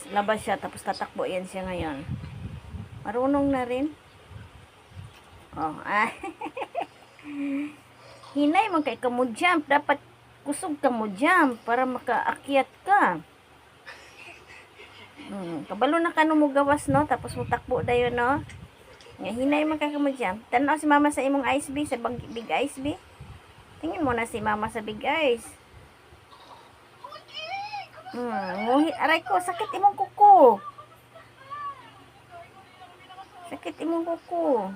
labas siya, tapos tatakbo yan siya ngayon. Marunong na rin. Oh, hinay man kay kamo jump. Dapat kusog kamo jump para makaakyat ka. Kabalo na kano mo gawas, no? Tapos mo takbo dayon, no? Nga hinay man kay kamo jump. Tanaw si mama sa imong ice bee, sa big ice bee. Tingin mo na si mama sa big ice. Nguhit. Aray ko, sakit imong kuko. Sakit imong kuko.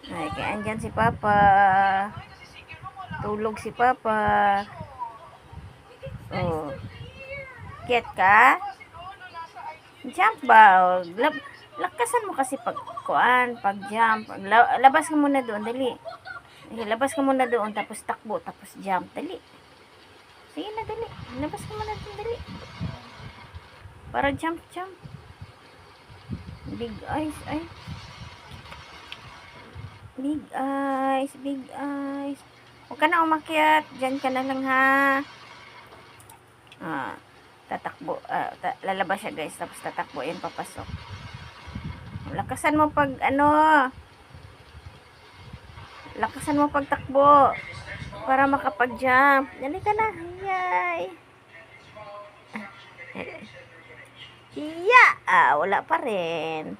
Ay, kaya andyan si Papa. Tulog si Papa. Oh. Kiat ka? Jump ba? Lakasan mo kasi pag jump. Labas ka muna doon, dali. Labas ka muna doon, tapos takbo, tapos jump, dali. Sige na, dali. Labas ka muna doon, dali. Para jump. Big eyes, ay. Big eyes. Huwag ka na umakyat. Diyan ka na lang, ha. Tatakbo. Lalabas siya, guys. Tapos tatakbo. Yan, papasok. Lakasan mo pag, lakasan mo pag takbo. Para makapag-jump. Dali ka na. Yay. Wala pa rin.